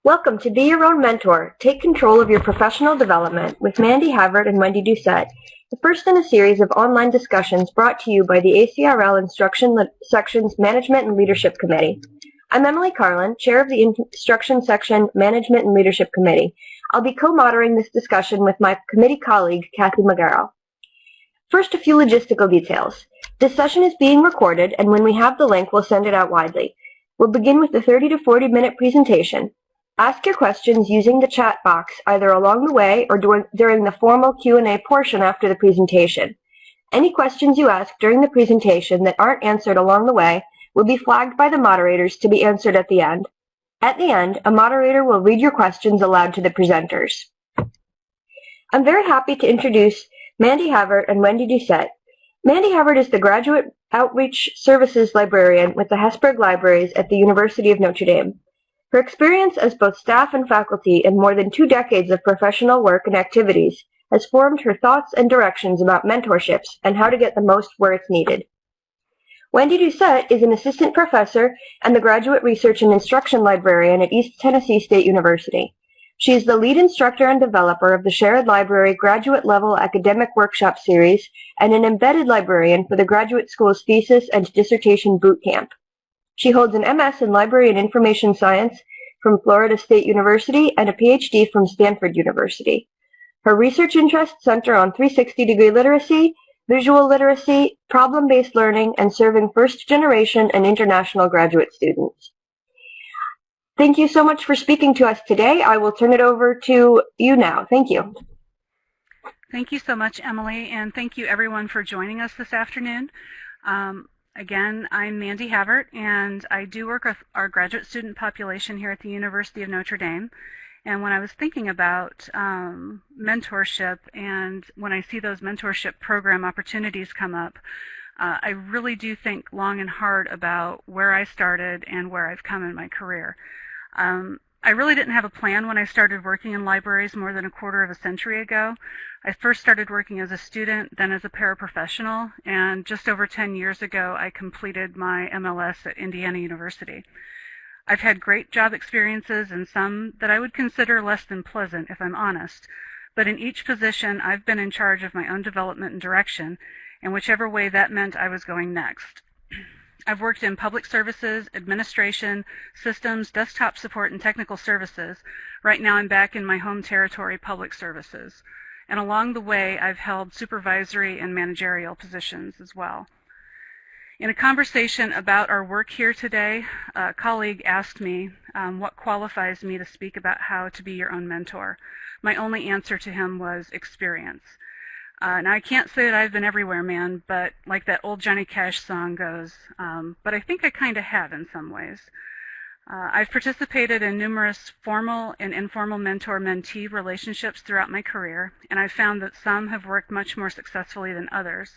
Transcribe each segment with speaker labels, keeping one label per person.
Speaker 1: Welcome to Be Your Own Mentor. Take control of your professional development with Mandy Hobart and Wendy Doucette, the first in a series of online discussions brought to you by the ACRL Instruction Section's Management and Leadership Committee. I'm Emily Carlin, Chair of the Instruction Section Management and Leadership Committee. I'll be co-moderating this discussion with my committee colleague, Kathy McGarrell. First, a few logistical details. This session is being recorded, and when we have the link, we'll send it out widely. We'll begin with the 30 to 40-minute presentation. Ask your questions using the chat box either along the way or during the formal Q&A portion after the presentation. Any questions you ask during the presentation that aren't answered along the way will be flagged by the moderators to be answered at the end. At the end, a moderator will read your questions aloud to the presenters. I'm very happy to introduce Mandy Hobart and Wendy Doucette. Mandy Hobart is the Graduate Outreach Services Librarian with the Hesburgh Libraries at the University of Notre Dame. Her experience as both staff and faculty in more than 2 decades of professional work and activities has formed her thoughts and directions about mentorships and how to get the most where it's needed. Wendy Doucette is an assistant professor and the Graduate Research and Instruction Librarian at East Tennessee State University. She is the lead instructor and developer of the Shared Library Graduate Level Academic Workshop Series and an embedded librarian for the Graduate School's Thesis and Dissertation Boot Camp. She holds an MS in Library and Information Science from Florida State University and a PhD from Stanford University. Her research interests center on 360-degree literacy, visual literacy, problem-based learning, and serving first-generation and international graduate students. Thank you so much for speaking to us today. I will turn it over to you now. Thank you.
Speaker 2: Thank you so much, Emily, and thank you everyone for joining us this afternoon. Again, I'm Mandy Hobart, and I do work with our graduate student population here at the University of Notre Dame. And when I was thinking about mentorship, and when I see those mentorship program opportunities come up, I really do think long and hard about where I started and where I've come in my career. I really didn't have a plan when I started working in libraries more than a quarter of a century ago. I first started working as a student, then as a paraprofessional, and just over 10 years ago I completed my M&LC at Indiana University. I've had great job experiences and some that I would consider less than pleasant, if I'm honest, but in each position I've been in charge of my own development and direction, and whichever way that meant I was going next. I've worked in public services, administration, systems, desktop support, and technical services. Right now I'm back in my home territory, public services. And along the way, I've held supervisory and managerial positions as well. In a conversation about our work here today, a colleague asked me what qualifies me to speak about how to be your own mentor. My only answer to him was experience. Now, I can't say that I've been everywhere, man, but like that old Johnny Cash song goes, but I think I kind of have in some ways. I've participated in numerous formal and informal mentor-mentee relationships throughout my career, and I've found that some have worked much more successfully than others.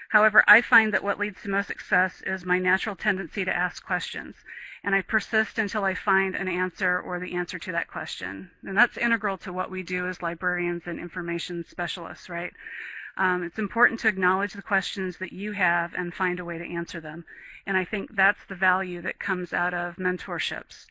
Speaker 2: However, I find that what leads to most success is my natural tendency to ask questions, and I persist until I find an answer or the answer to that question. And that's integral to what we do as librarians and information specialists, right? It's important to acknowledge the questions that you have and find a way to answer them. And I think that's the value that comes out of mentorships.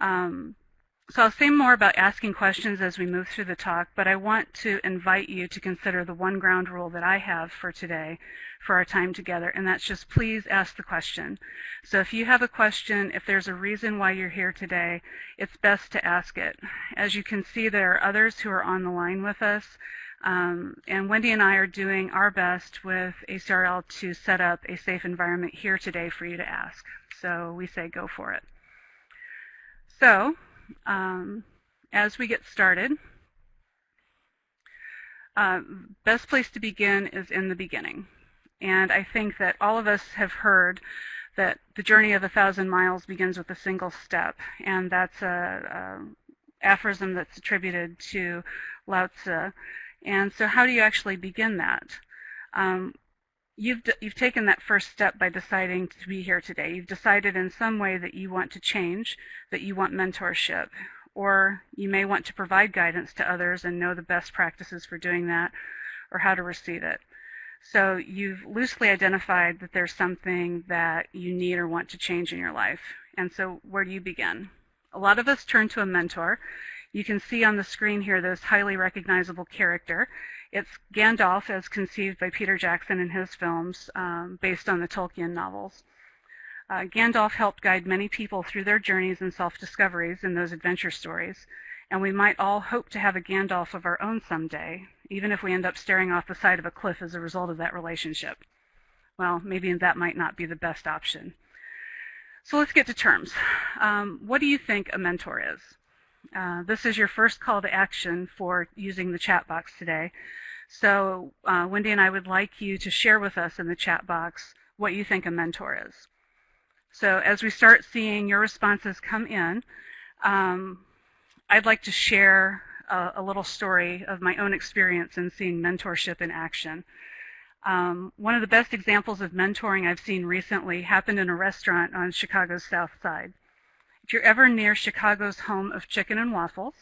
Speaker 2: So I'll say more about asking questions as we move through the talk, but I want to invite you to consider the one ground rule that I have for today, for our time together, and that's just please ask the question. So if you have a question, if there's a reason why you're here today, it's best to ask it. As you can see, there are others who are on the line with us, and Wendy and I are doing our best with ACRL to set up a safe environment here today for you to ask. So we say go for it. So, as we get started, best place to begin is in the beginning. And I think that all of us have heard that the journey of 1,000 miles begins with a single step, and that's an aphorism that's attributed to Lao Tzu. And so how do you actually begin that? You've taken that first step by deciding to be here today. You've decided in some way that you want to change, that you want mentorship, or you may want to provide guidance to others and know the best practices for doing that, or how to receive it. So you've loosely identified that there's something that you need or want to change in your life. And so where do you begin? A lot of us turn to a mentor. You can see on the screen here this highly recognizable character. It's Gandalf as conceived by Peter Jackson in his films based on the Tolkien novels. Gandalf helped guide many people through their journeys and self-discoveries in those adventure stories, and we might all hope to have a Gandalf of our own someday, even if we end up staring off the side of a cliff as a result of that relationship. Well, maybe that might not be the best option. So let's get to terms. What do you think a mentor is? This is your first call to action for using the chat box today. So Wendy and I would like you to share with us in the chat box what you think a mentor is. So as we start seeing your responses come in, I'd like to share a little story of my own experience in seeing mentorship in action. One of the best examples of mentoring I've seen recently happened in a restaurant on Chicago's South Side. If you're ever near Chicago's home of chicken and waffles,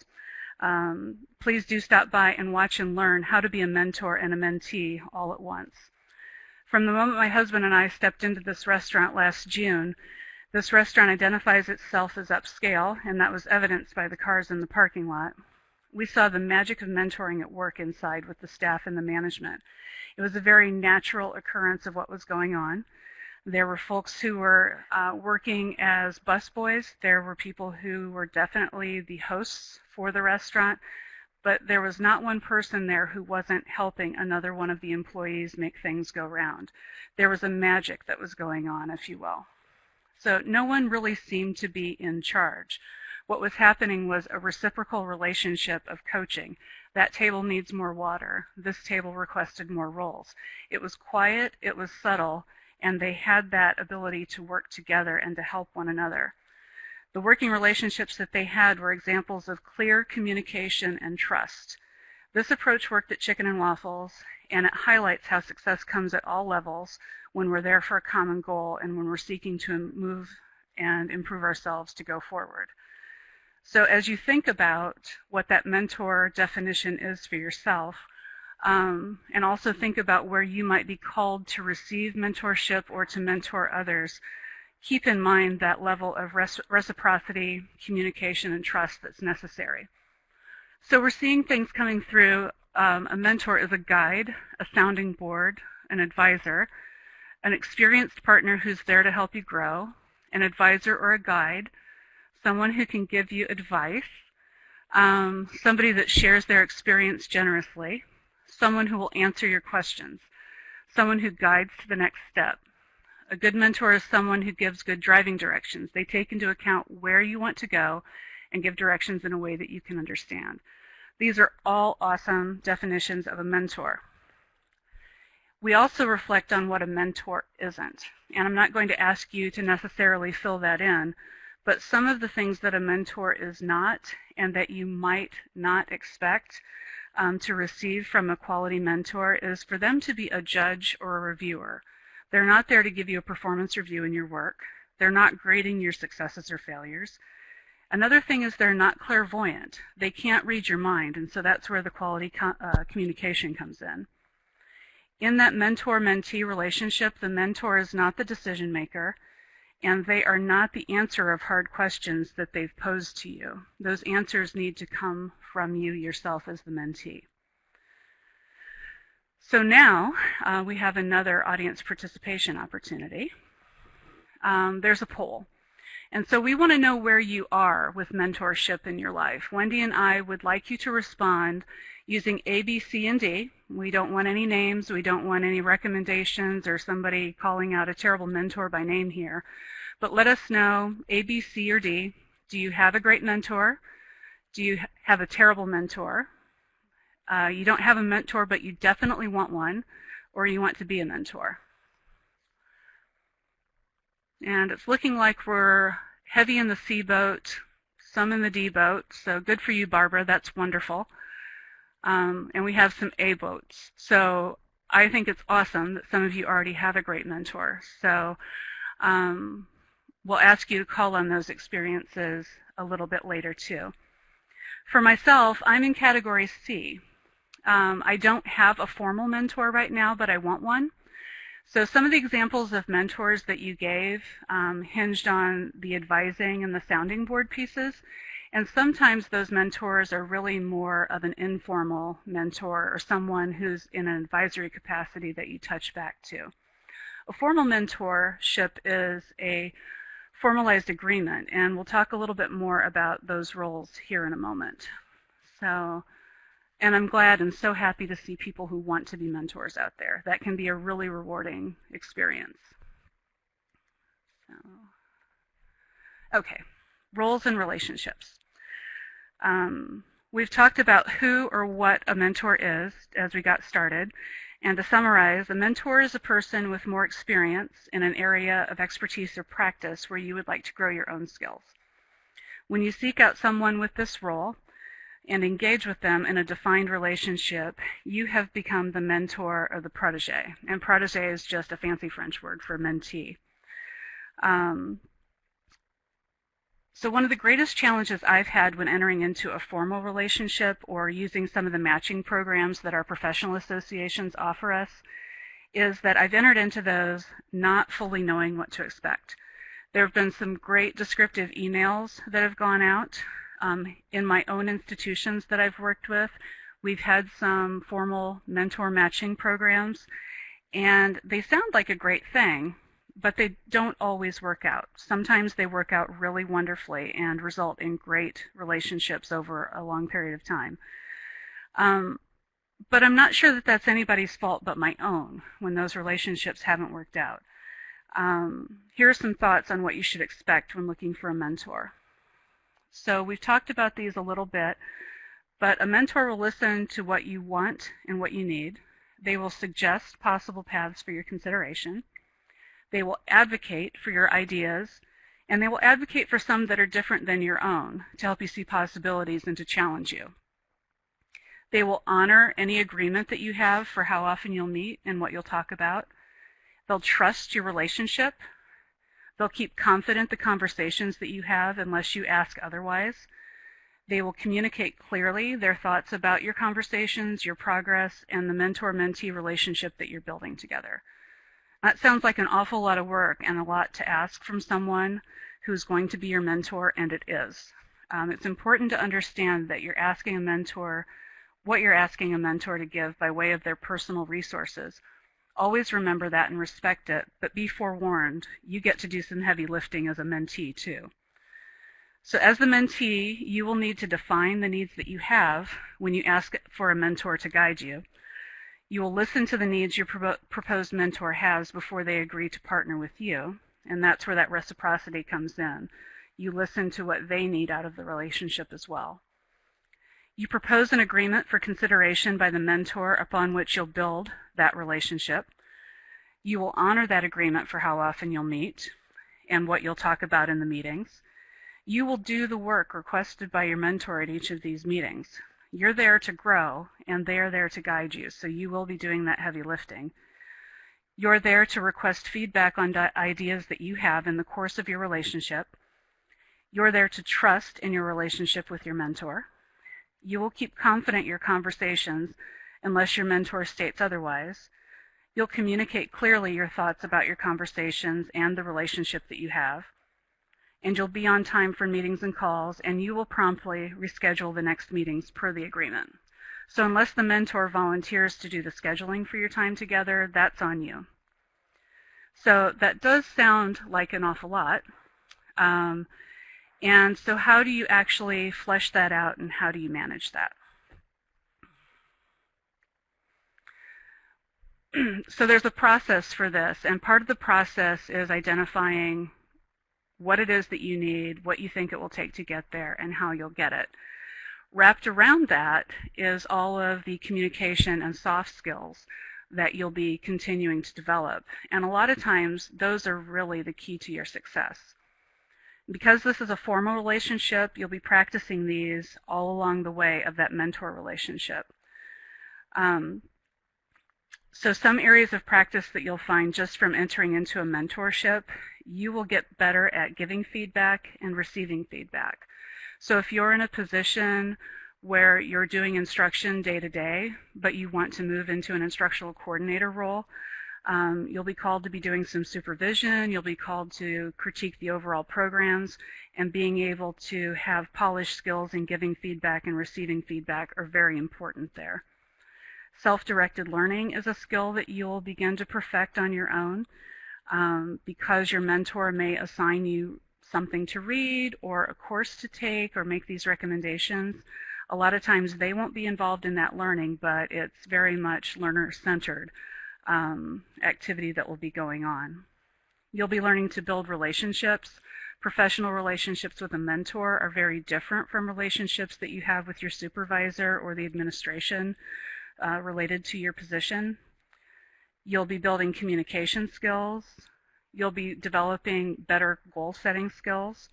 Speaker 2: please do stop by and watch and learn how to be a mentor and a mentee all at once. From the moment my husband and I stepped into this restaurant last June, this restaurant identifies itself as upscale, and that was evidenced by the cars in the parking lot. We saw the magic of mentoring at work inside with the staff and the management. It was a very natural occurrence of what was going on. There were folks who were working as busboys. There were people who were definitely the hosts for the restaurant, but there was not one person there who wasn't helping another one of the employees make things go round. There was a magic that was going on, if you will. So no one really seemed to be in charge. What was happening was a reciprocal relationship of coaching. That table needs more water. This table requested more rolls. It was quiet, it was subtle, and they had that ability to work together and to help one another. The working relationships that they had were examples of clear communication and trust. This approach worked at Chicken and Waffles, and it highlights how success comes at all levels when we're there for a common goal and when we're seeking to move and improve ourselves to go forward. So as you think about what that mentor definition is for yourself, and also think about where you might be called to receive mentorship or to mentor others, keep in mind that level of reciprocity, communication, and trust that's necessary. So we're seeing things coming through. A mentor is a guide, a sounding board, an advisor, an experienced partner who's there to help you grow, an advisor or a guide, someone who can give you advice, somebody that shares their experience generously, someone who will answer your questions, someone who guides to the next step. A good mentor is someone who gives good driving directions. They take into account where you want to go and give directions in a way that you can understand. These are all awesome definitions of a mentor. We also reflect on what a mentor isn't. And I'm not going to ask you to necessarily fill that in, but some of the things that a mentor is not and that you might not expect to receive from a quality mentor is for them to be a judge or a reviewer. They're not there to give you a performance review in your work. They're not grading your successes or failures. Another thing is they're not clairvoyant. They can't read your mind, and so that's where the quality communication comes in. In that mentor-mentee relationship, the mentor is not the decision maker, and they are not the answer of hard questions that they've posed to you. Those answers need to come from you yourself as the mentee. So now we have another audience participation opportunity. There's a poll. And so we want to know where you are with mentorship in your life. Wendy and I would like you to respond using A, B, C, and D. We don't want any names. We don't want any recommendations or somebody calling out a terrible mentor by name here. But let us know A, B, C, or D. Do you have a great mentor? Do you have a terrible mentor? You don't have a mentor, but you definitely want one, or you want to be a mentor. And it's looking like we're heavy in the C boat, some in the D boat. So good for you, Barbara. That's wonderful. And we have some A boats. So I think it's awesome that some of you already have a great mentor. So we'll ask you to call on those experiences a little bit later too. For myself, I'm in category C. I don't have a formal mentor right now, but I want one. So some of the examples of mentors that you gave hinged on the advising and the sounding board pieces. And sometimes those mentors are really more of an informal mentor or someone who's in an advisory capacity that you touch back to. A formal mentorship is a formalized agreement, and we'll talk a little bit more about those roles here in a moment. So, and I'm glad and so happy to see people who want to be mentors out there. That can be a really rewarding experience. So, okay, roles and relationships. We've talked about who or what a mentor is as we got started. And to summarize, a mentor is a person with more experience in an area of expertise or practice where you would like to grow your own skills. When you seek out someone with this role and engage with them in a defined relationship, you have become the mentor or the protege. And protege is just a fancy French word for mentee. So one of the greatest challenges I've had when entering into a formal relationship or using some of the matching programs that our professional associations offer us is that I've entered into those not fully knowing what to expect. There have been some great descriptive emails that have gone out. In my own institutions that I've worked with, we've had some formal mentor matching programs, and they sound like a great thing, but they don't always work out. Sometimes they work out really wonderfully and result in great relationships over a long period of time. But I'm not sure that that's anybody's fault but my own when those relationships haven't worked out. Here are some thoughts on what you should expect when looking for a mentor. So we've talked about these a little bit, but a mentor will listen to what you want and what you need. They will suggest possible paths for your consideration. They will advocate for your ideas, and they will advocate for some that are different than your own to help you see possibilities and to challenge you. They will honor any agreement that you have for how often you'll meet and what you'll talk about. They'll trust your relationship. They'll keep confident the conversations that you have unless you ask otherwise. They will communicate clearly their thoughts about your conversations, your progress, and the mentor-mentee relationship that you're building together. That sounds like an awful lot of work and a lot to ask from someone who's going to be your mentor, and it is. It's important to understand that you're asking a mentor what you're asking a mentor to give by way of their personal resources. Always remember that and respect it, but be forewarned, you get to do some heavy lifting as a mentee too. So as the mentee, you will need to define the needs that you have when you ask for a mentor to guide you. You will listen to the needs your proposed mentor has before they agree to partner with you, and that's where that reciprocity comes in. You listen to what they need out of the relationship as well. You propose an agreement for consideration by the mentor upon which you'll build that relationship. You will honor that agreement for how often you'll meet and what you'll talk about in the meetings. You will do the work requested by your mentor at each of these meetings. You're there to grow, and they're there to guide you, so you will be doing that heavy lifting. You're there to request feedback on ideas that you have in the course of your relationship. You're there to trust in your relationship with your mentor. You will keep confident your conversations unless your mentor states otherwise. You'll communicate clearly your thoughts about your conversations and the relationship that you have. And you'll be on time for meetings and calls, and you will promptly reschedule the next meetings per the agreement. So unless the mentor volunteers to do the scheduling for your time together, that's on you. So that does sound like an awful lot. And so how do you actually flesh that out, and how do you manage that? So there's a process for this, and part of the process is identifying what it is that you need, what you think it will take to get there, and how you'll get it. Wrapped around that is all of the communication and soft skills that you'll be continuing to develop. And a lot of times, those are really the key to your success. Because this is a formal relationship, you'll be practicing these all along the way of that mentor relationship. So some areas of practice that you'll find just from entering into a mentorship, you will get better at giving feedback and receiving feedback. So if you're in a position where you're doing instruction day to day, but you want to move into an instructional coordinator role, You'll be called to be doing some supervision. You'll be called to critique the overall programs, and being able to have polished skills in giving feedback and receiving feedback are very important there. Self-directed learning is a skill that you'll begin to perfect on your own because your mentor may assign you something to read or a course to take or make these recommendations. A lot of times they won't be involved in that learning, but it's very much learner-centered activity that will be going on. You'll be learning to build relationships. Professional relationships with a mentor are very different from relationships that you have with your supervisor or the administration related to your position. You'll be building communication skills. You'll be developing better goal-setting skills.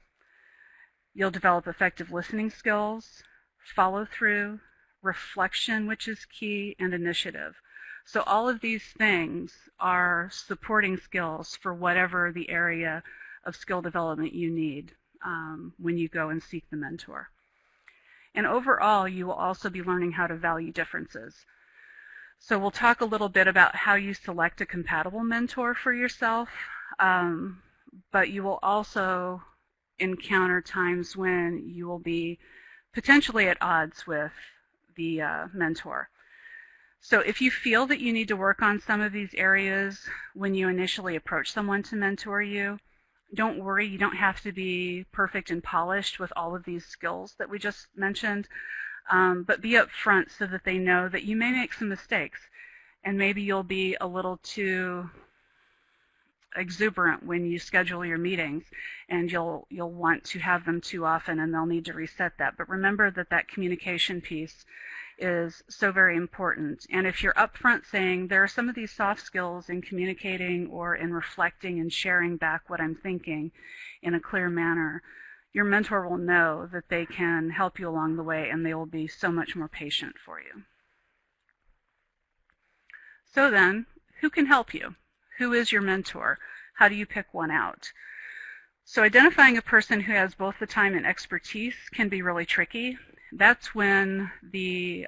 Speaker 2: You'll develop effective listening skills, follow-through, reflection, which is key, and initiative. So all of these things are supporting skills for whatever the area of skill development you need when you go and seek the mentor. And overall, you will also be learning how to value differences. So we'll talk a little bit about how you select a compatible mentor for yourself, but you will also encounter times when you will be potentially at odds with the mentor. So if you feel that you need to work on some of these areas when you initially approach someone to mentor you, don't worry, you don't have to be perfect and polished with all of these skills that we just mentioned, but be upfront so that they know that you may make some mistakes, and maybe you'll be a little too exuberant when you schedule your meetings, and you'll want to have them too often, and they'll need to reset that. But remember that that communication piece is so very important. And if you're upfront saying there are some of these soft skills in communicating or in reflecting and sharing back what I'm thinking in a clear manner, your mentor will know that they can help you along the way, and they will be so much more patient for you. So then, who can help you? Who is your mentor? How do you pick one out? So identifying a person who has both the time and expertise can be really tricky. That's when the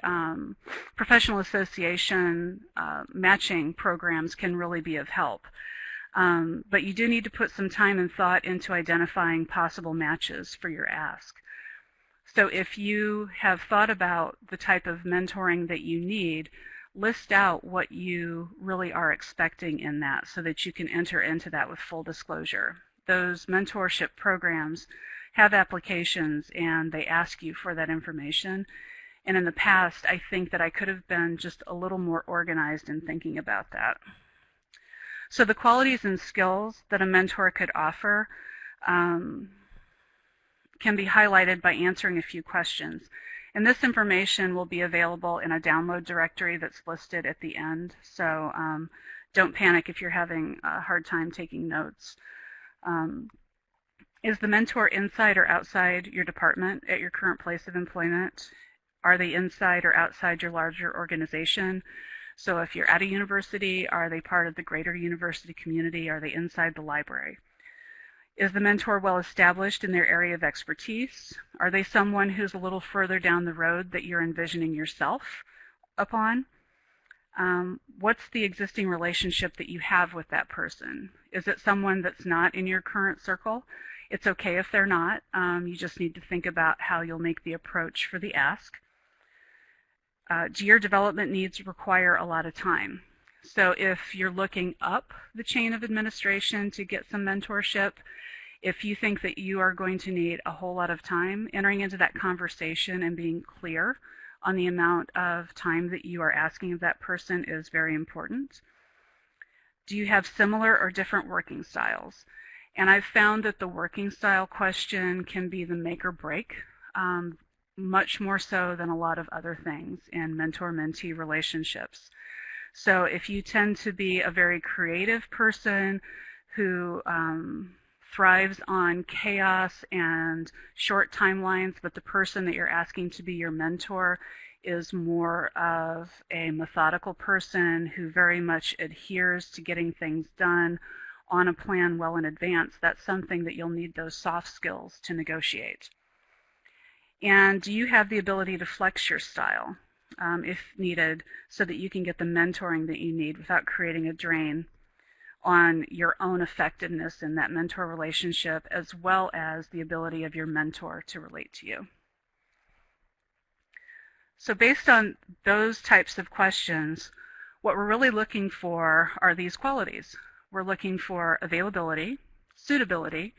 Speaker 2: professional association matching programs can really be of help. But you do need to put some time and thought into identifying possible matches for your ask. So if you have thought about the type of mentoring that you need, list out what you really are expecting in that so that you can enter into that with full disclosure. Those mentorship programs have applications and they ask you for that information. And in the past, I think that I could have been just a little more organized in thinking about that. So the qualities and skills that a mentor could offer can be highlighted by answering a few questions. And this information will be available in a download directory that's listed at the end. So don't panic if you're having a hard time taking notes. Is the mentor inside or outside your department at your current place of employment? Are they inside or outside your larger organization? So if you're at a university, are they part of the greater university community? Are they inside the library? Is the mentor well established in their area of expertise? Are they someone who's a little further down the road that you're envisioning yourself upon? What's the existing relationship that you have with that person? Is it someone that's not in your current circle? It's okay if they're not. You just need to think about how you'll make the approach for the ask. Do your development needs require a lot of time? So if you're looking up the chain of administration to get some mentorship, if you think that you are going to need a whole lot of time, entering into that conversation and being clear on the amount of time that you are asking of that person is very important. Do you have similar or different working styles? And I've found that the working style question can be the make or break, much more so than a lot of other things in mentor-mentee relationships. So if you tend to be a very creative person who thrives on chaos and short timelines, but the person that you're asking to be your mentor is more of a methodical person who very much adheres to getting things done on a plan well in advance, that's something that you'll need those soft skills to negotiate. And do you have the ability to flex your style? if needed, so that you can get the mentoring that you need without creating a drain on your own effectiveness in that mentor relationship, as well as the ability of your mentor to relate to you. So based on those types of questions, what we're really looking for are these qualities. We're looking for availability, suitability,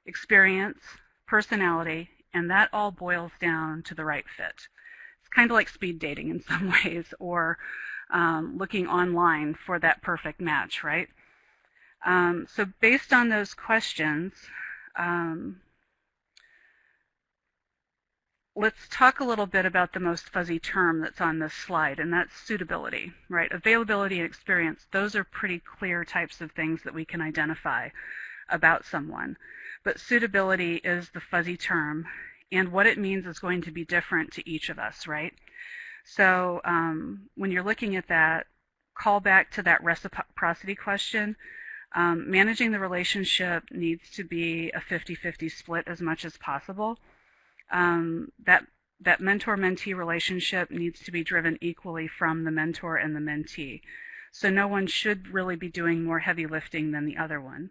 Speaker 2: experience, personality, and that all boils down to the right fit. It's kind of like speed dating in some ways, or looking online for that perfect match, right? So based on those questions, let's talk a little bit about the most fuzzy term that's on this slide, and that's suitability, right? Availability and experience, those are pretty clear types of things that we can identify about someone. But suitability is the fuzzy term, and what it means is going to be different to each of us, right? So when you're looking at that, call back to that reciprocity question. Managing the relationship needs to be a 50-50 split as much as possible. That mentor-mentee relationship needs to be driven equally from the mentor and the mentee. So no one should really be doing more heavy lifting than the other one.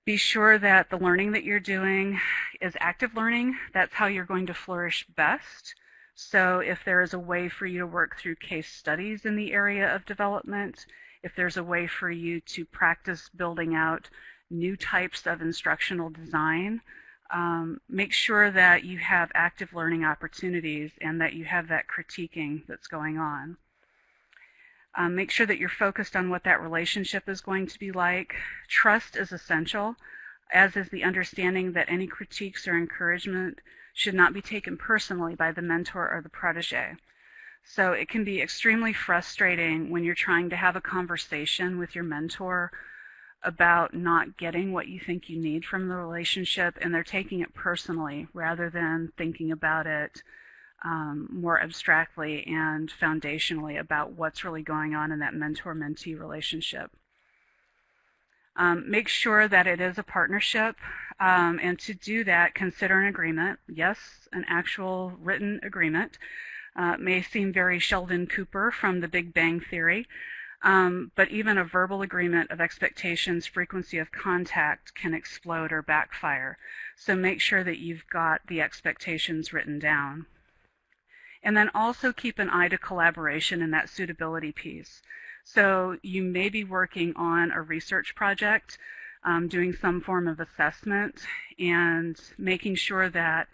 Speaker 2: Be sure that the learning that you're doing is active learning. That's how you're going to flourish best. So if there is a way for you to work through case studies in the area of development, if there's a way for you to practice building out new types of instructional design, make sure that you have active learning opportunities and that you have that critiquing that's going on. Make sure that you're focused on what that relationship is going to be like. Trust is essential, as is the understanding that any critiques or encouragement should not be taken personally by the mentor or the protege. So it can be extremely frustrating when you're trying to have a conversation with your mentor about not getting what you think you need from the relationship, and they're taking it personally rather than thinking about it more abstractly and foundationally about what's really going on in that mentor-mentee relationship. Make sure that it is a partnership, and to do that, consider an agreement. Yes, an actual written agreement. May seem very Sheldon Cooper from the Big Bang Theory, but even a verbal agreement of expectations, frequency of contact can explode or backfire. So make sure that you've got the expectations written down. And then also keep an eye to collaboration in that suitability piece. So you may be working on a research project, doing some form of assessment, and making sure that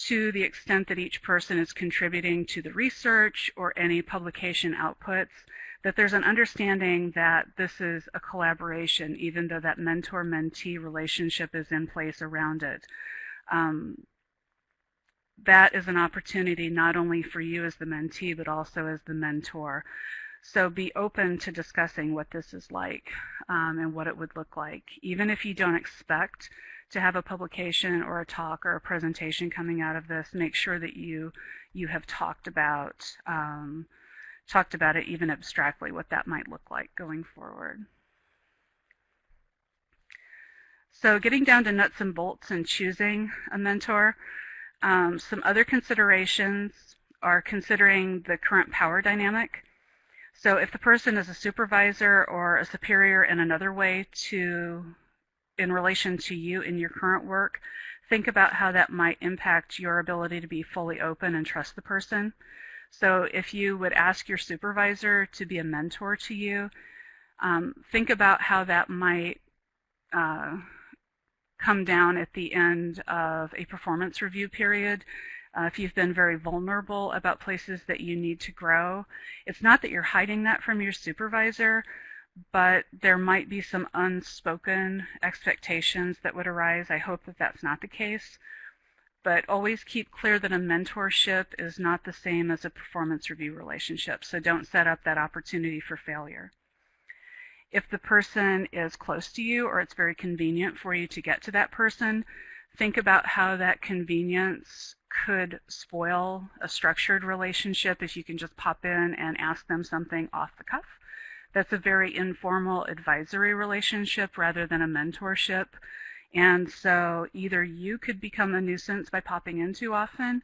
Speaker 2: to the extent that each person is contributing to the research or any publication outputs, that there's an understanding that this is a collaboration, even though that mentor-mentee relationship is in place around it. That is an opportunity not only for you as the mentee, but also as the mentor. So be open to discussing what this is like and what it would look like. Even if you don't expect to have a publication or a talk or a presentation coming out of this, make sure that you have talked about it even abstractly, what that might look like going forward. So getting down to nuts and bolts and choosing a mentor, some other considerations are considering the current power dynamic. So if the person is a supervisor or a superior in another way in relation to you in your current work, think about how that might impact your ability to be fully open and trust the person. So if you would ask your supervisor to be a mentor to you, think about how that might come down at the end of a performance review period. If you've been very vulnerable about places that you need to grow, it's not that you're hiding that from your supervisor, but there might be some unspoken expectations that would arise. I hope that that's not the case. But always keep clear that a mentorship is not the same as a performance review relationship, so don't set up that opportunity for failure. If the person is close to you or it's very convenient for you to get to that person, think about how that convenience could spoil a structured relationship if you can just pop in and ask them something off the cuff. That's a very informal advisory relationship rather than a mentorship. And so either you could become a nuisance by popping in too often,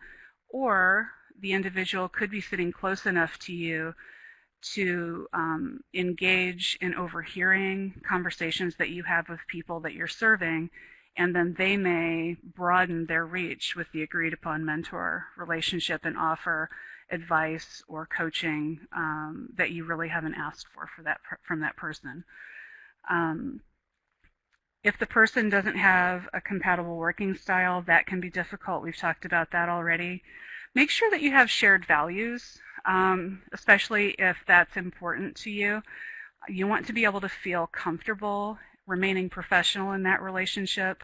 Speaker 2: or the individual could be sitting close enough to you to engage in overhearing conversations that you have with people that you're serving, and then they may broaden their reach with the agreed upon mentor relationship and offer advice or coaching that you really haven't asked for from that person. If the person doesn't have a compatible working style, that can be difficult. We've talked about that already. Make sure that you have shared values, especially if that's important to you. You want to be able to feel comfortable remaining professional in that relationship,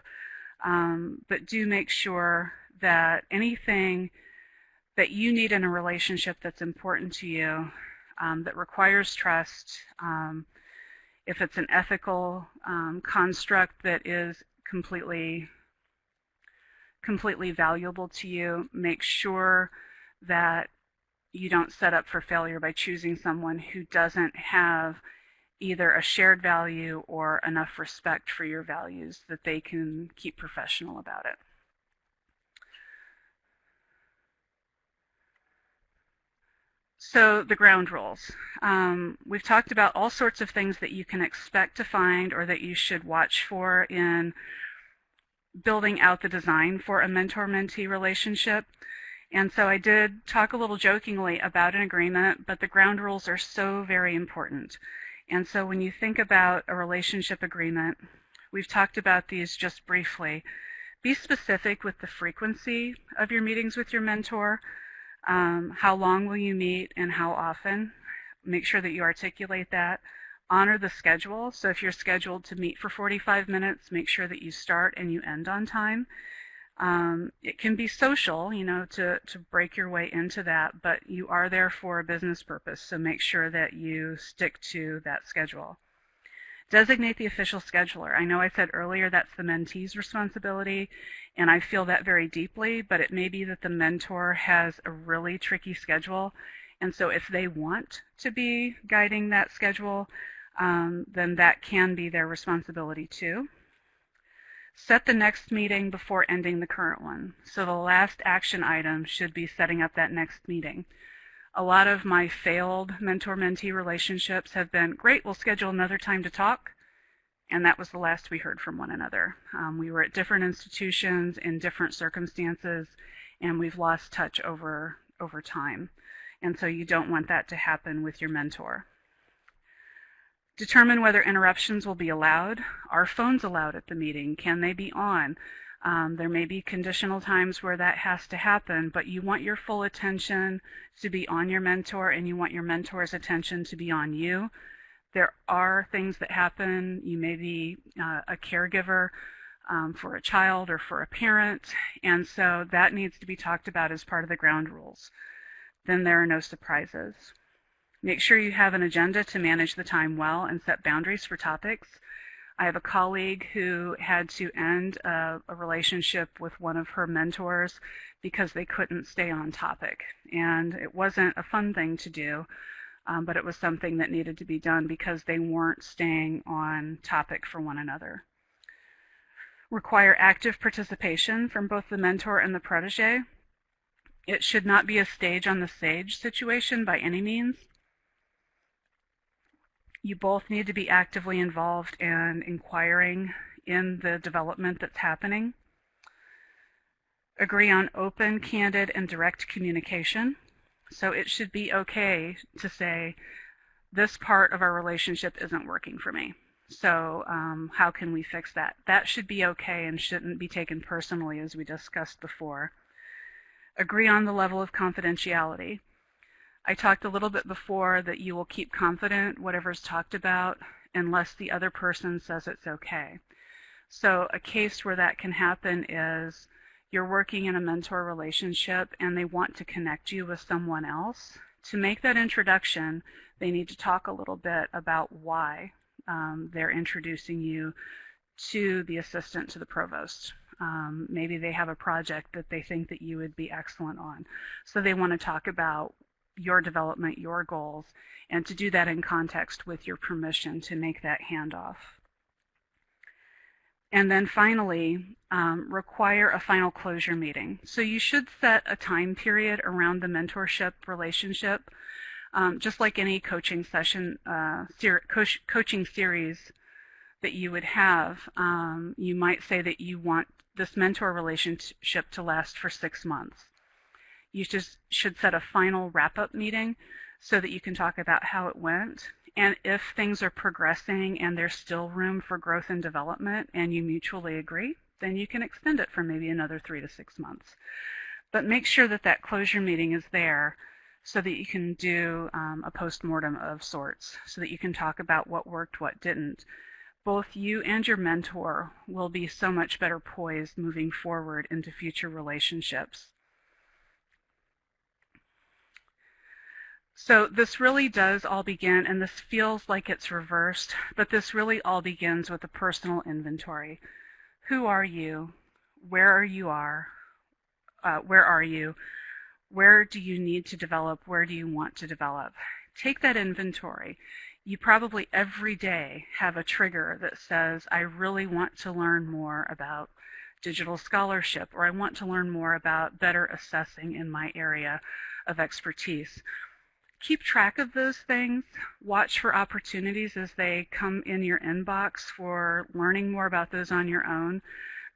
Speaker 2: but do make sure that anything that you need in a relationship that's important to you, that requires trust, if it's an ethical construct that is completely valuable to you, make sure that you don't set up for failure by choosing someone who doesn't have either a shared value or enough respect for your values that they can keep professional about it. So the ground rules. We've talked about all sorts of things that you can expect to find or that you should watch for in building out the design for a mentor-mentee relationship. And so I did talk a little jokingly about an agreement, but the ground rules are so very important. And so when you think about a relationship agreement, we've talked about these just briefly. Be specific with the frequency of your meetings with your mentor. How long will you meet and how often? Make sure that you articulate that. Honor the schedule. So if you're scheduled to meet for 45 minutes, make sure that you start and you end on time. It can be social, to break your way into that, but you are there for a business purpose, so make sure that you stick to that schedule. Designate the official scheduler. I know I said earlier that's the mentee's responsibility, and I feel that very deeply, but it may be that the mentor has a really tricky schedule, and so if they want to be guiding that schedule, then that can be their responsibility too. Set the next meeting before ending the current one. So the last action item should be setting up that next meeting. A lot of my failed mentor-mentee relationships have been, great, we'll schedule another time to talk, and that was the last we heard from one another. We were at different institutions in different circumstances, and we've lost touch over time. And so you don't want that to happen with your mentor. Determine whether interruptions will be allowed. Are phones allowed at the meeting? Can they be on? There may be conditional times where that has to happen, but you want your full attention to be on your mentor, and you want your mentor's attention to be on you. There are things that happen. You may be a caregiver for a child or for a parent, and so that needs to be talked about as part of the ground rules. Then there are no surprises. Make sure you have an agenda to manage the time well and set boundaries for topics. I have a colleague who had to end a relationship with one of her mentors because they couldn't stay on topic. And it wasn't a fun thing to do, but it was something that needed to be done because they weren't staying on topic for one another. Require active participation from both the mentor and the protege. It should not be a stage on the stage situation by any means. You both need to be actively involved and inquiring in the development that's happening. Agree on open, candid, and direct communication. So it should be okay to say, this part of our relationship isn't working for me. So how can we fix that? That should be okay and shouldn't be taken personally, as we discussed before. Agree on the level of confidentiality. I talked a little bit before that you will keep confident whatever's talked about unless the other person says it's okay. So a case where that can happen is you're working in a mentor relationship and they want to connect you with someone else. To make that introduction, they need to talk a little bit about why they're introducing you to the assistant to the provost. Maybe they have a project that they think that you would be excellent on. So they want to talk about your development, your goals, and to do that in context with your permission to make that handoff. And then finally, require a final closure meeting. So you should set a time period around the mentorship relationship, just like any coaching session, coaching series that you would have. You might say that you want this mentor relationship to last for 6 months. You just should set a final wrap-up meeting so that you can talk about how it went. And if things are progressing and there's still room for growth and development and you mutually agree, then you can extend it for maybe another 3 to 6 months. But make sure that that closure meeting is there so that you can do a post-mortem of sorts, so that you can talk about what worked, what didn't. Both you and your mentor will be so much better poised moving forward into future relationships. So this really does all begin, and this feels like it's reversed, but this really all begins with a personal inventory. Who are you? Where are you? Where are you? Where do you need to develop? Where do you want to develop? Take that inventory. You probably every day have a trigger that says, I really want to learn more about digital scholarship, or I want to learn more about better assessing in my area of expertise. Keep track of those things. Watch for opportunities as they come in your inbox for learning more about those on your own,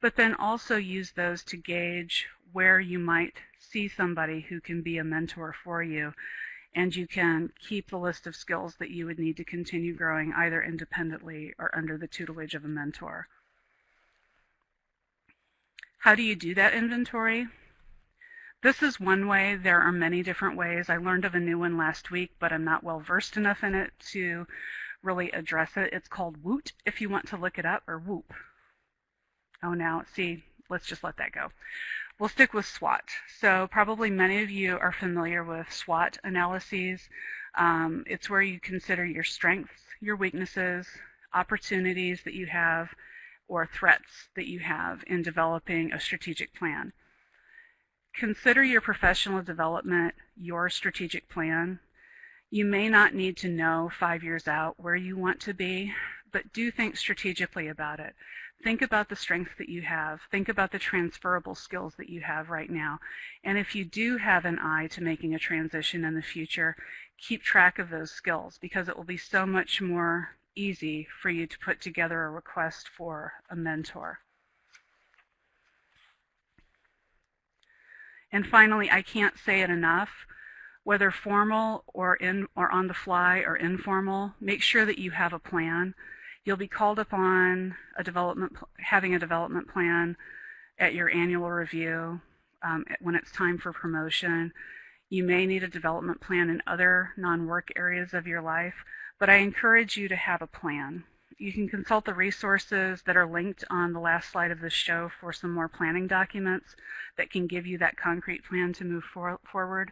Speaker 2: but then also use those to gauge where you might see somebody who can be a mentor for you, and you can keep the list of skills that you would need to continue growing either independently or under the tutelage of a mentor. How do you do that inventory? This is one way. There are many different ways. I learned of a new one last week, but I'm not well versed enough in it to really address it. It's called WOOT, if you want to look it up, or WHOOP. Oh, now, see, let's just let that go. We'll stick with SWOT. So probably many of you are familiar with SWOT analyses. It's where you consider your strengths, your weaknesses, opportunities that you have, or threats that you have in developing a strategic plan. Consider your professional development your strategic plan. You may not need to know 5 years out where you want to be, but do think strategically about it. Think about the strengths that you have. Think about the transferable skills that you have right now. And if you do have an eye to making a transition in the future, keep track of those skills, because it will be so much more easy for you to put together a request for a mentor. And finally, I can't say it enough, whether formal or on the fly or informal, make sure that you have a plan. You'll be called upon having a development plan at your annual review when it's time for promotion. You may need a development plan in other non-work areas of your life, but I encourage you to have a plan. You can consult the resources that are linked on the last slide of this show for some more planning documents that can give you that concrete plan to move forward.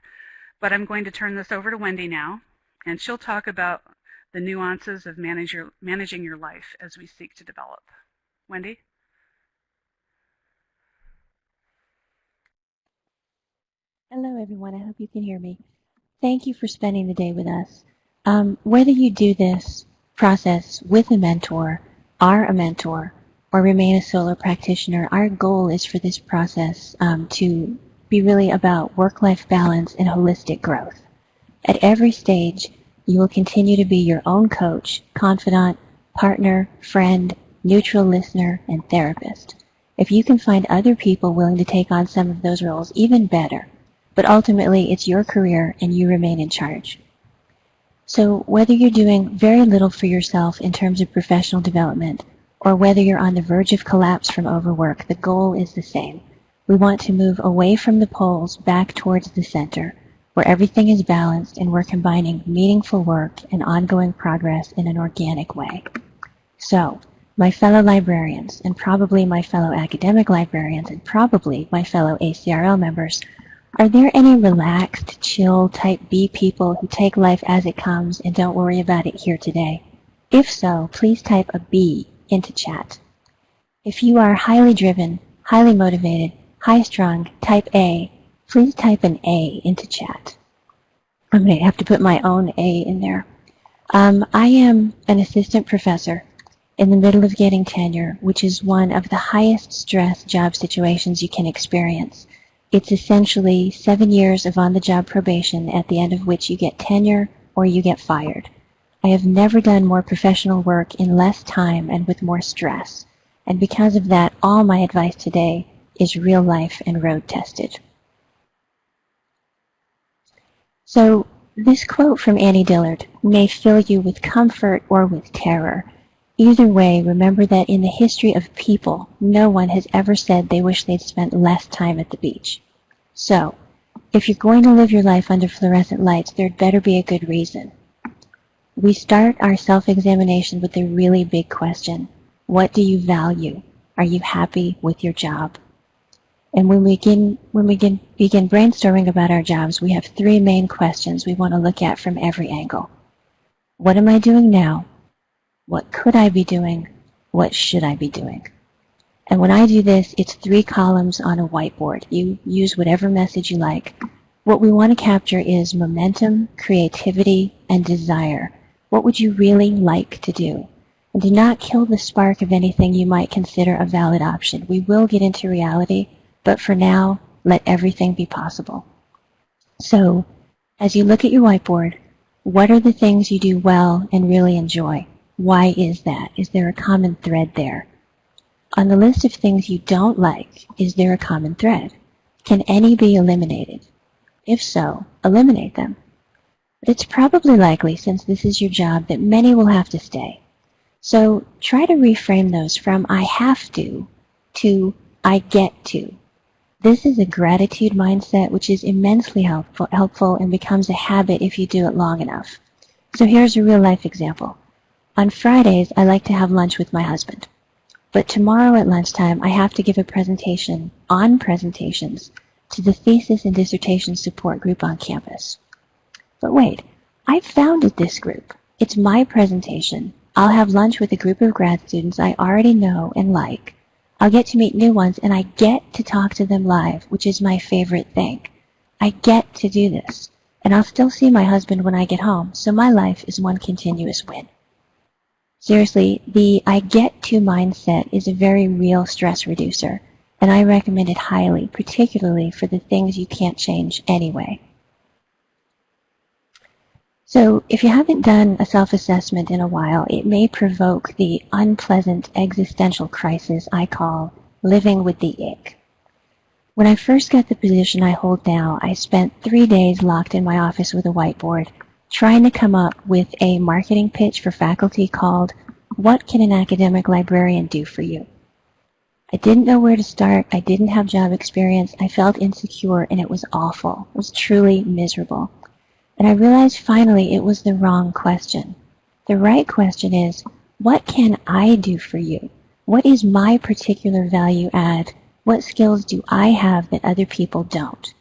Speaker 2: But I'm going to turn this over to Wendy now, and she'll talk about the nuances of managing your life as we seek to develop. Wendy?
Speaker 3: Hello, everyone. I hope you can hear me. Thank you for spending the day with us. Whether you do this process with a mentor, are a mentor, or remain a solo practitioner, our goal is for this process to be really about work-life balance and holistic growth. At every stage, you will continue to be your own coach, confidant, partner, friend, neutral listener, and therapist. If you can find other people willing to take on some of those roles, even better. But ultimately, it's your career and you remain in charge. So whether you're doing very little for yourself in terms of professional development, or whether you're on the verge of collapse from overwork, the goal is the same. We want to move away from the poles back towards the center, where everything is balanced and we're combining meaningful work and ongoing progress in an organic way. So, my fellow librarians, and probably my fellow academic librarians, and probably my fellow ACRL members, are there any relaxed, chill, type B people who take life as it comes and don't worry about it here today? If so, please type a B into chat. If you are highly driven, highly motivated, high-strung, type A, please type an A into chat. I'm going to have to put my own A in there. I am an assistant professor in the middle of getting tenure, which is one of the highest stress job situations you can experience. It's essentially 7 years of on-the-job probation, at the end of which you get tenure or you get fired. I have never done more professional work in less time and with more stress. And because of that, all my advice today is real life and road tested. So this quote from Annie Dillard may fill you with comfort or with terror. Either way, remember that in the history of people, no one has ever said they wish they'd spent less time at the beach. So, if you're going to live your life under fluorescent lights, there'd better be a good reason. We start our self-examination with a really big question. What do you value? Are you happy with your job? And when we begin brainstorming about our jobs, we have 3 main questions we want to look at from every angle. What am I doing now? What could I be doing? What should I be doing? And when I do this, it's 3 columns on a whiteboard. You use whatever message you like. What we want to capture is momentum, creativity, and desire. What would you really like to do? And do not kill the spark of anything you might consider a valid option. We will get into reality, but for now, let everything be possible. So, as you look at your whiteboard, what are the things you do well and really enjoy? Why is that? Is there a common thread there? On the list of things you don't like, is there a common thread? Can any be eliminated? If so, eliminate them. But it's probably likely, since this is your job, that many will have to stay. So try to reframe those from I have to I get to. This is a gratitude mindset which is immensely helpful and becomes a habit if you do it long enough. So here's a real life example. On Fridays, I like to have lunch with my husband. But tomorrow at lunchtime, I have to give a presentation on presentations to the thesis and dissertation support group on campus. But wait, I founded this group. It's my presentation. I'll have lunch with a group of grad students I already know and like. I'll get to meet new ones, and I get to talk to them live, which is my favorite thing. I get to do this, and I'll still see my husband when I get home, so my life is one continuous win. Seriously, the I get to mindset is a very real stress reducer, and I recommend it highly, particularly for the things you can't change anyway. So if you haven't done a self-assessment in a while, it may provoke the unpleasant existential crisis I call living with the ick. When I first got the position I hold now, I spent 3 days locked in my office with a whiteboard, trying to come up with a marketing pitch for faculty called, What Can an Academic Librarian Do for You? I didn't know where to start. I didn't have job experience. I felt insecure, and it was awful. It was truly miserable. And I realized finally it was the wrong question. The right question is, what can I do for you? What is my particular value add? What skills do I have that other people don't?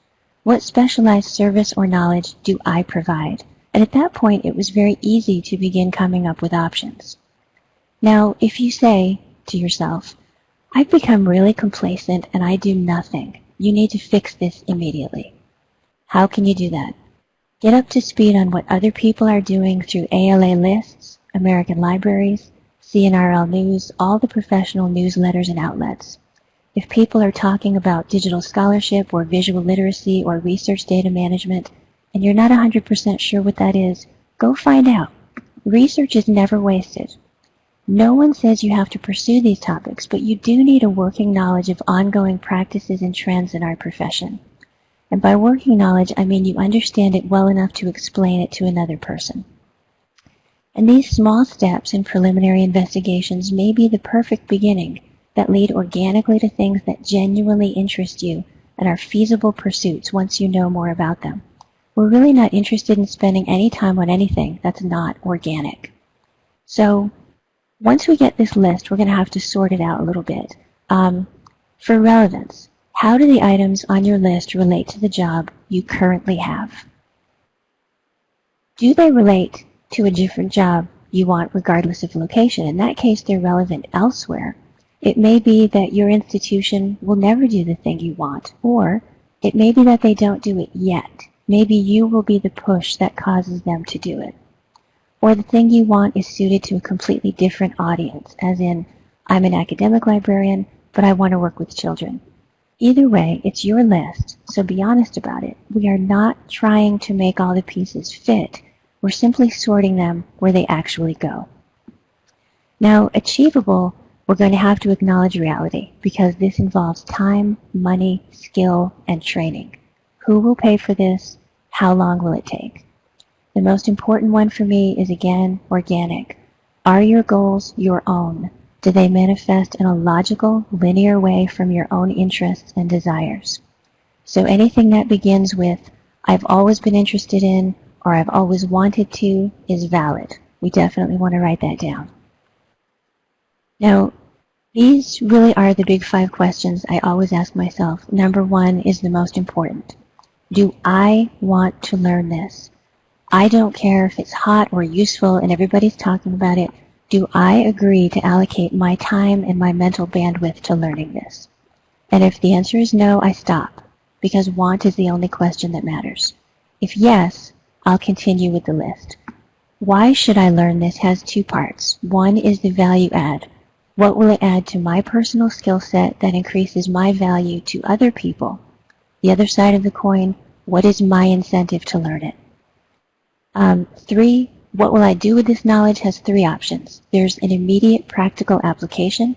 Speaker 3: What specialized service or knowledge do I provide? And at that point, it was very easy to begin coming up with options. Now, if you say to yourself, I've become really complacent and I do nothing, you need to fix this immediately. How can you do that? Get up to speed on what other people are doing through ALA lists, American libraries, CNRL News, all the professional newsletters and outlets. If people are talking about digital scholarship or visual literacy or research data management, and you're not 100% sure what that is, go find out. Research is never wasted. No one says you have to pursue these topics, but you do need a working knowledge of ongoing practices and trends in our profession. And by working knowledge, I mean you understand it well enough to explain it to another person. And these small steps in preliminary investigations may be the perfect beginning that lead organically to things that genuinely interest you and are feasible pursuits once you know more about them. We're really not interested in spending any time on anything that's not organic. So once we get this list, we're going to have to sort it out a little bit. For relevance, how do the items on your list relate to the job you currently have? Do they relate to a different job you want regardless of location? In that case, they're relevant elsewhere. It may be that your institution will never do the thing you want, or it may be that they don't do it yet. Maybe you will be the push that causes them to do it. or the thing you want is suited to a completely different audience, as in, I'm an academic librarian, but I want to work with children. Either way, it's your list, so be honest about it. We are not trying to make all the pieces fit. We're simply sorting them where they actually go. Now, achievable, we're going to have to acknowledge reality, because this involves time, money, skill, and training. Who will pay for this? How long will it take? The most important one for me is, again, organic. Are your goals your own? Do they manifest in a logical, linear way from your own interests and desires? So anything that begins with, I've always been interested in, or I've always wanted to, is valid. We definitely want to write that down. Now, these really are the big 5 questions I always ask myself. Number 1 is the most important. Do I want to learn this? I don't care if it's hot or useful and everybody's talking about it. Do I agree to allocate my time and my mental bandwidth to learning this? And if the answer is no, I stop, because want is the only question that matters. If yes, I'll continue with the list. Why should I learn this has 2 parts. One is the value add. What will it add to my personal skill set that increases my value to other people? The other side of the coin, what is my incentive to learn it? 3, what will I do with this knowledge has 3 options. There's an immediate practical application,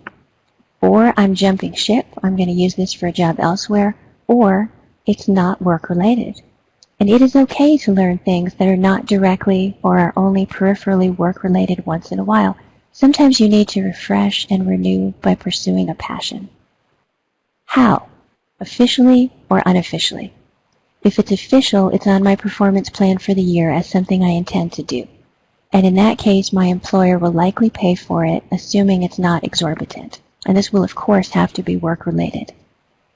Speaker 3: or I'm jumping ship, I'm going to use this for a job elsewhere, or it's not work-related. And it is okay to learn things that are not directly or are only peripherally work-related once in a while. Sometimes you need to refresh and renew by pursuing a passion. How? Officially or unofficially? If it's official, it's on my performance plan for the year as something I intend to do. And in that case, my employer will likely pay for it, assuming it's not exorbitant. And this will, of course, have to be work-related.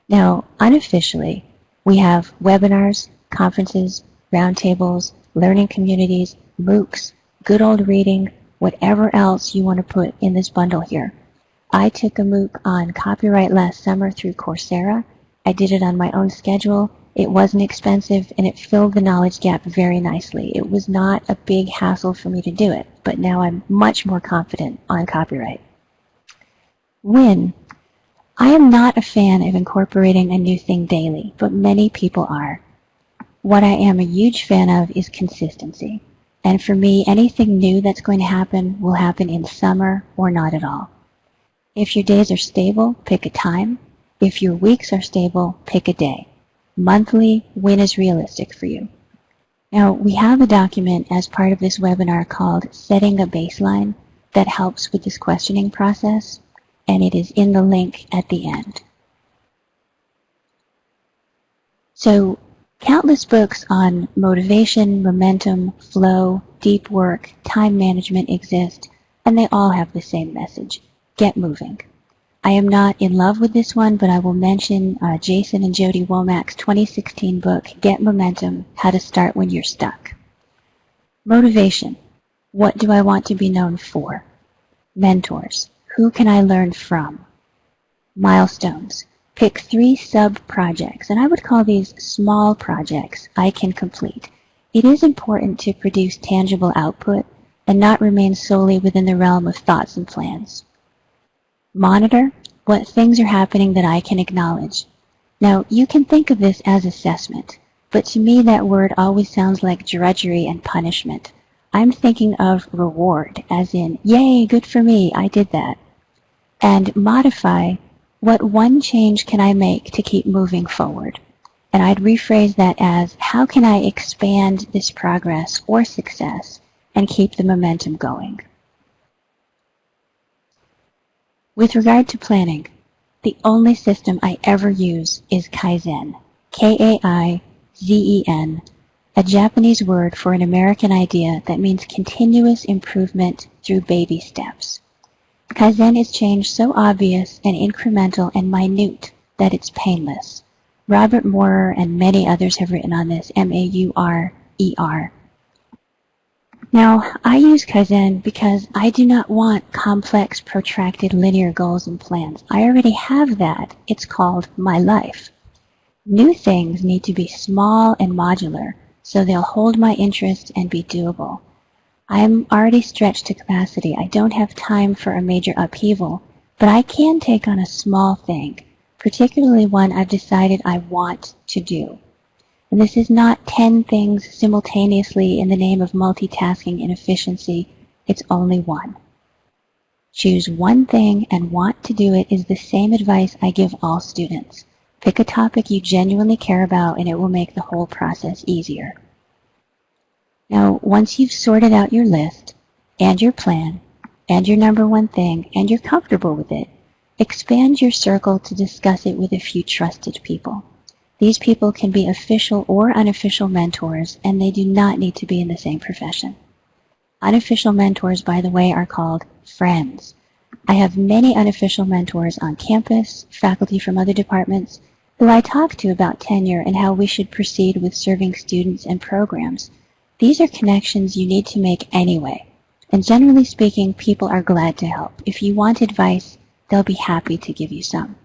Speaker 3: Now, unofficially, we have webinars, conferences, roundtables, learning communities, MOOCs, good old reading, whatever else you want to put in this bundle here. I took a MOOC on copyright last summer through Coursera. I did it on my own schedule. It wasn't expensive, and it filled the knowledge gap very nicely. It was not a big hassle for me to do it, but now I'm much more confident on copyright. When? I am not a fan of incorporating a new thing daily, but many people are. What I am a huge fan of is consistency. And for me, anything new that's going to happen will happen in summer or not at all. If your days are stable, pick a time. If your weeks are stable, pick a day. Monthly, when is realistic for you? Now, we have a document as part of this webinar called Setting a Baseline that helps with this questioning process, and it is in the link at the end. So, countless books on motivation, momentum, flow, deep work, time management exist, and they all have the same message: get moving. I am not in love with this one, but I will mention Jason and Jody Womack's 2016 book, Get Momentum, How to Start When You're Stuck. Motivation. What do I want to be known for? Mentors. Who can I learn from? Milestones. Pick 3 sub-projects, and I would call these small projects I can complete. It is important to produce tangible output and not remain solely within the realm of thoughts and plans. Monitor what things are happening that I can acknowledge. Now, you can think of this as assessment, but to me that word always sounds like drudgery and punishment. I'm thinking of reward, as in, yay, good for me, I did that. And modify, what one change can I make to keep moving forward? And I'd rephrase that as, how can I expand this progress or success and keep the momentum going? With regard to planning, the only system I ever use is Kaizen, K-A-I-Z-E-N, a Japanese word for an American idea that means continuous improvement through baby steps. Kaizen is change so obvious and incremental and minute that it's painless. Robert Moorer and many others have written on this, M-A-U-R-E-R. Now, I use Kaizen because I do not want complex, protracted, linear goals and plans. I already have that. It's called my life. New things need to be small and modular, so they'll hold my interest and be doable. I'm already stretched to capacity. I don't have time for a major upheaval, but I can take on a small thing, particularly one I've decided I want to do. And this is not 10 things simultaneously in the name of multitasking and efficiency. It's only one. Choose one thing and want to do it is the same advice I give all students. Pick a topic you genuinely care about and it will make the whole process easier. Now, once you've sorted out your list and your plan and your number one thing and you're comfortable with it, expand your circle to discuss it with a few trusted people. These people can be official or unofficial mentors, and they do not need to be in the same profession. Unofficial mentors, by the way, are called friends. I have many unofficial mentors on campus, faculty from other departments, who I talk to about tenure and how we should proceed with serving students and programs. These are connections you need to make anyway, and generally speaking, people are glad to help. If you want advice, they'll be happy to give you some.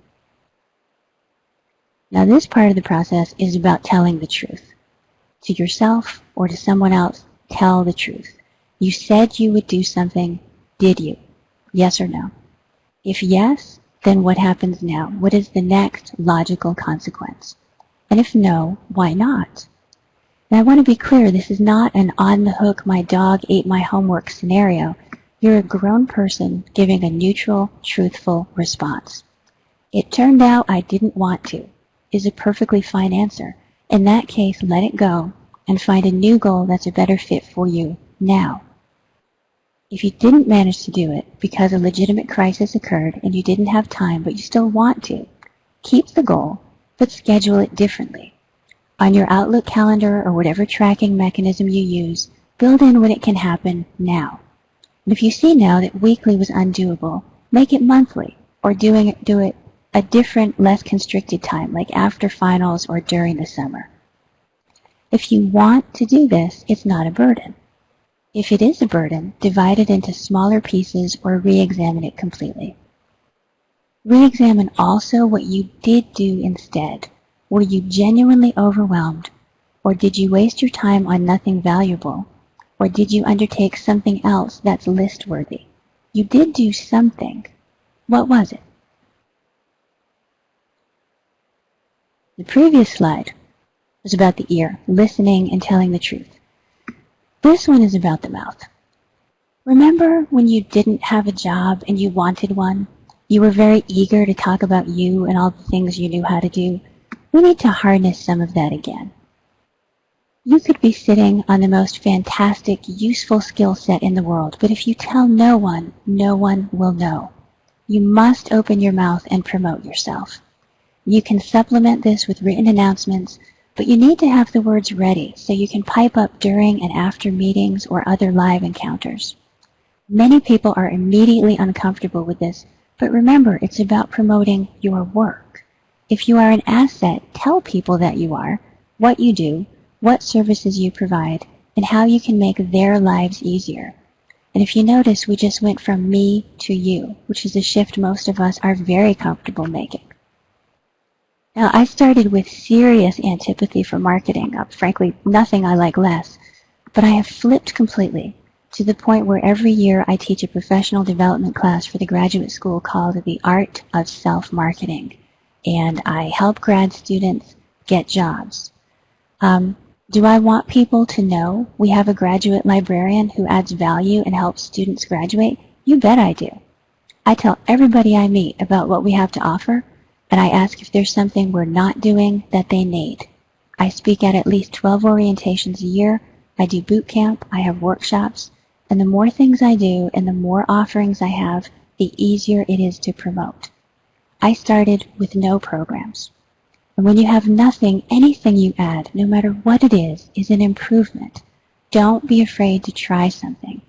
Speaker 3: Now this part of the process is about telling the truth. To yourself or to someone else, tell the truth. You said you would do something. Did you? Yes or no? If yes, then what happens now? What is the next logical consequence? And if no, why not? And I want to be clear, this is not an on the hook, my dog ate my homework scenario. You're a grown person giving a neutral, truthful response. It turned out I didn't want to is a perfectly fine answer. In that case, let it go and find a new goal that's a better fit for you now. If you didn't manage to do it because a legitimate crisis occurred and you didn't have time but you still want to, keep the goal but schedule it differently. On your Outlook calendar or whatever tracking mechanism you use, build in when it can happen now. And if you see now that weekly was undoable, make it monthly or do it a different, less constricted time, like after finals or during the summer. If you want to do this, it's not a burden. If it is a burden, divide it into smaller pieces or re-examine it completely. Re-examine also what you did do instead. Were you genuinely overwhelmed? Or did you waste your time on nothing valuable? Or did you undertake something else that's list-worthy? You did do something. What was it? The previous slide was about the ear, listening and telling the truth. This one is about the mouth. Remember when you didn't have a job and you wanted one? You were very eager to talk about you and all the things you knew how to do. We need to harness some of that again. You could be sitting on the most fantastic, useful skill set in the world, but if you tell no one will know. You must open your mouth and promote yourself. You can supplement this with written announcements, but you need to have the words ready so you can pipe up during and after meetings or other live encounters. Many people are immediately uncomfortable with this, but remember, it's about promoting your work. If you are an asset, tell people that you are, what you do, what services you provide, and how you can make their lives easier. And if you notice, we just went from me to you, which is a shift most of us are very comfortable making. Now, I started with serious antipathy for marketing, frankly, nothing I like less, but I have flipped completely to the point where every year I teach a professional development class for the graduate school called The Art of Self-Marketing, and I help grad students get jobs. Do I want people to know we have a graduate librarian who adds value and helps students graduate? You bet I do. I tell everybody I meet about what we have to offer, and I ask if there's something we're not doing that they need. I speak at least 12 orientations a year. I do boot camp. I have workshops. And the more things I do and the more offerings I have, the easier it is to promote. I started with no programs. And when you have nothing, anything you add, no matter what it is an improvement. Don't be afraid to try something.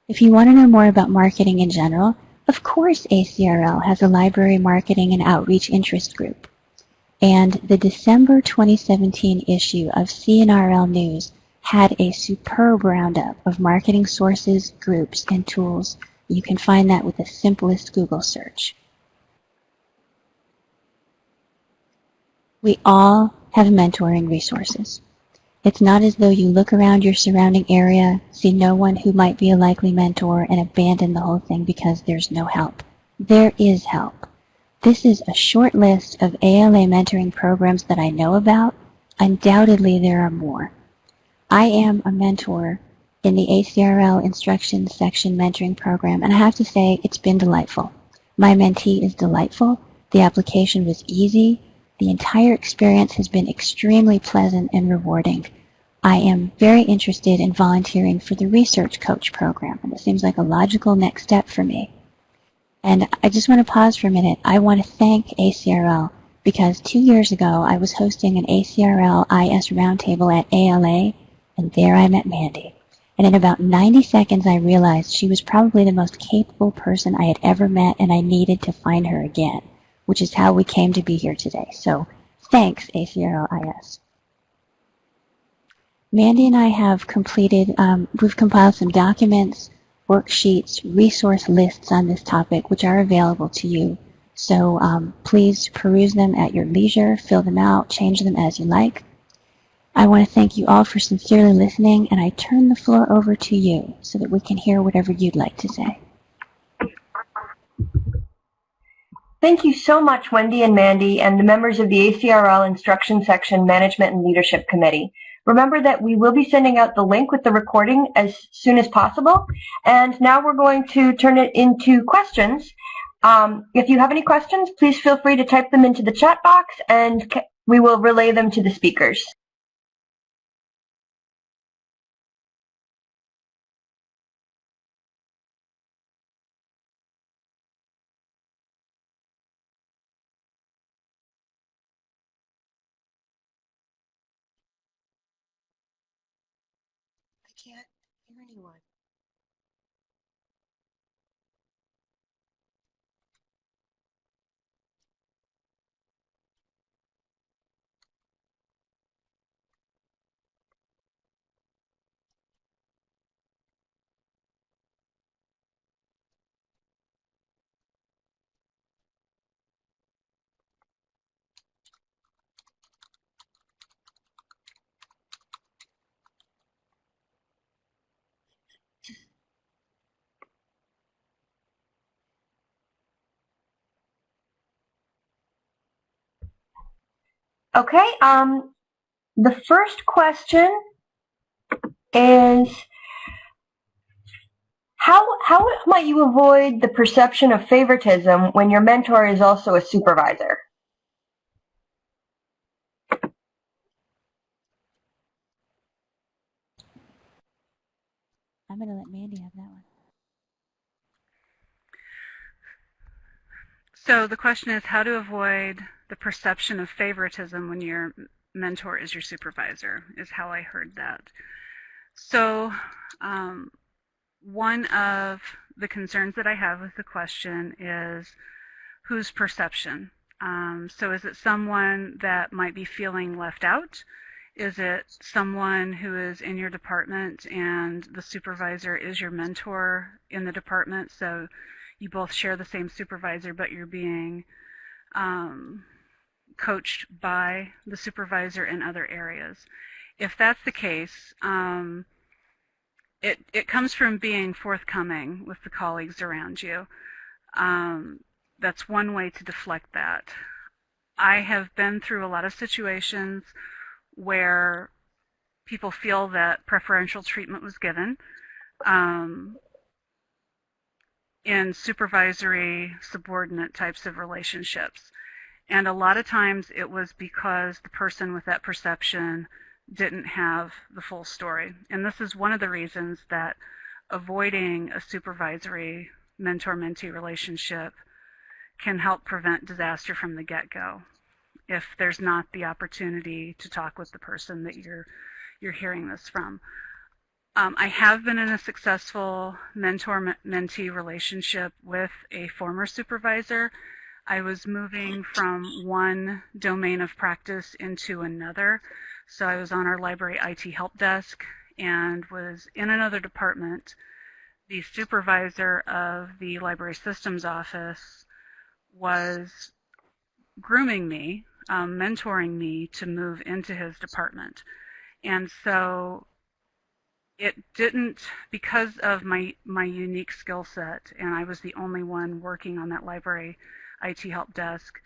Speaker 3: If you want to know more about marketing in general, of course ACRL has a library marketing and outreach interest group. And the December 2017 issue of CNRL News had a superb roundup of marketing sources, groups, and tools. You can find that with the simplest Google search. We all have mentoring resources. It's not as though you look around your surrounding area, see no one who might be a likely mentor, and abandon the whole thing because there's no help. There is help. This is a short list of ALA mentoring programs that I know about. Undoubtedly, there are more. I am a mentor in the ACRL Instructions Section Mentoring Program, and I have to say it's been delightful. My mentee is delightful. The application was easy. The entire experience has been extremely pleasant and rewarding. I am very interested in volunteering for the Research Coach Program, and it seems like a logical next step for me. And I just want to pause for a minute. I want to thank ACRL because 2 years ago I was hosting an ACRL IS roundtable at ALA, and there I met Mandy. And in about 90 seconds I realized she was probably the most capable person I had ever met, and I needed to find her again, which is how we came to be here today. So thanks, ACRL IS. Mandy and I have completed, we've compiled some documents, worksheets, resource lists on this topic, which are available to you. So please peruse them at your leisure, fill them out, change them as you like. I want to thank you all for sincerely listening, and I turn the floor over to you so that we can hear whatever you'd like to say.
Speaker 1: Thank you so much, Wendy and Mandy, and the members of the ACRL Instruction Section Management and Leadership Committee. Remember that we will be sending out the link with the recording as soon as possible. And now we're going to turn it into questions. If you have any questions, please feel free to type them into the chat box, and we will relay them to the speakers.
Speaker 3: I can't hear anyone.
Speaker 1: Okay, the first question is, how might you avoid the perception of favoritism when your mentor is also a supervisor?
Speaker 3: I'm going to let Mandy have that one.
Speaker 2: So the question is how to avoid the perception of favoritism when your mentor is your supervisor, is how I heard that. So one of the concerns that I have with the question is whose perception? So is it someone that might be feeling left out? Is it someone who is in your department and the supervisor is your mentor in the department? So you both share the same supervisor, but you're being coached by the supervisor in other areas. If that's the case, it comes from being forthcoming with the colleagues around you. That's one way to deflect that. I have been through a lot of situations where people feel that preferential treatment was given in supervisory subordinate types of relationships. And a lot of times it was because the person with that perception didn't have the full story. And this is one of the reasons that avoiding a supervisory mentor-mentee relationship can help prevent disaster from the get-go if there's not the opportunity to talk with the person that you're hearing this from. I have been in a successful mentor-mentee relationship with a former supervisor. I was moving from one domain of practice into another. So I was on our library IT help desk and was in another department. The supervisor of the library systems office was grooming me, mentoring me to move into his department. And so it didn't, because of my unique skill set, and I was the only one working on that library IT help desk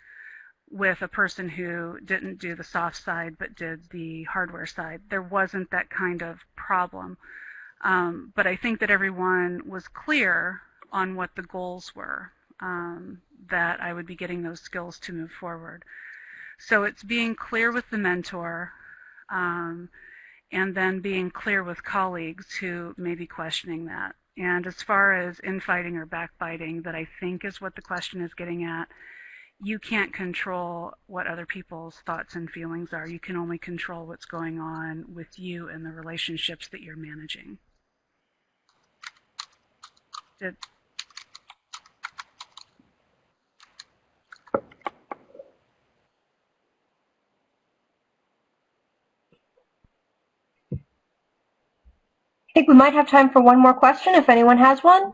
Speaker 2: with a person who didn't do the soft side but did the hardware side, there wasn't that kind of problem. But I think that everyone was clear on what the goals were, that I would be getting those skills to move forward. So it's being clear with the mentor, and then being clear with colleagues who may be questioning that. And as far as infighting or backbiting, that I think is what the question is getting at, you can't control what other people's thoughts and feelings are. You can only control what's going on with you and the relationships that you're managing.
Speaker 1: I think we might have time for one more question if anyone has one.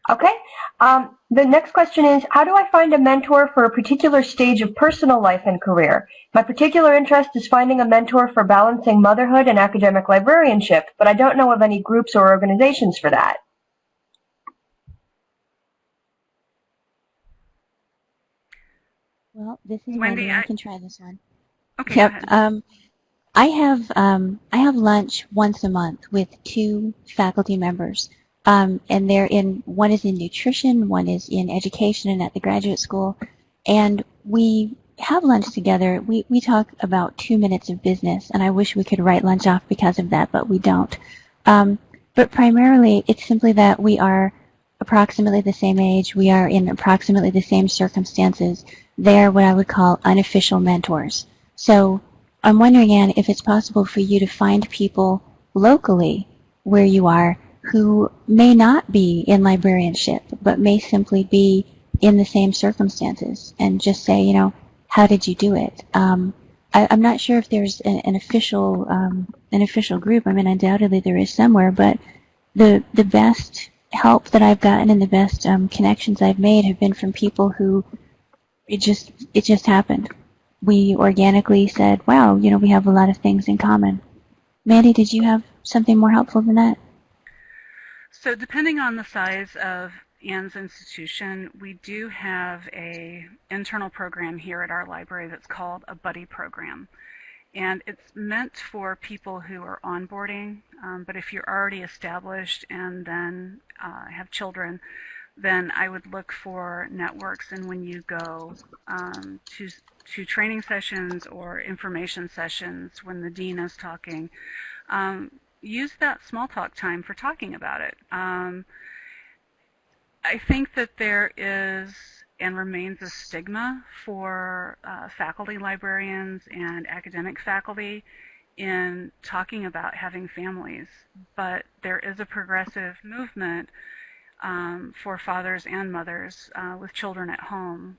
Speaker 1: Okay. The next question is, how do I find a mentor for a particular stage of personal life and career? My particular interest is finding a mentor for balancing motherhood and academic librarianship, but I don't know of any groups or organizations for that.
Speaker 3: Well, this is
Speaker 2: Wendy,
Speaker 3: Wendy. I can try this one.
Speaker 2: Okay,
Speaker 3: Yep.
Speaker 2: go ahead.
Speaker 3: I have lunch once a month with 2 faculty members, and one is in nutrition, one is in education and at the graduate school, and we have lunch together. We talk about 2 minutes of business, and I wish we could write lunch off because of that, but we don't. But primarily, it's simply that we are approximately the same age, we are in approximately the same circumstances. They are what I would call unofficial mentors. So I'm wondering, Anne, if it's possible for you to find people locally where you are who may not be in librarianship, but may simply be in the same circumstances, and just say, you know, how did you do it? I'm not sure if there's an official group. I mean, undoubtedly there is somewhere, but the best help that I've gotten and the best connections I've made have been from people who it just happened. We organically said, wow, you know, we have a lot of things in common. Mandy, did you have something more helpful than that?
Speaker 2: So depending on the size of Anne's institution, we do have an internal program here at our library that's called a buddy program. And it's meant for people who are onboarding, but if you're already established and then have children, then I would look for networks, and when you go to training sessions or information sessions when the dean is talking, use that small talk time for talking about it. I think that there is and remains a stigma for faculty librarians and academic faculty in talking about having families, but there is a progressive movement for fathers and mothers with children at home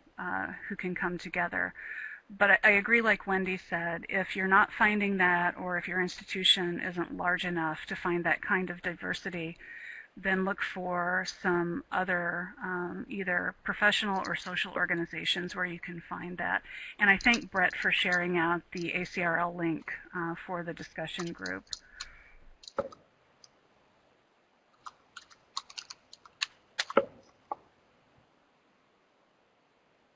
Speaker 2: who can come together. But I agree, like Wendy said, if you're not finding that, or if your institution isn't large enough to find that kind of diversity, then look for some other either professional or social organizations where you can find that. And I thank Brett for sharing out the ACRL link for the discussion group.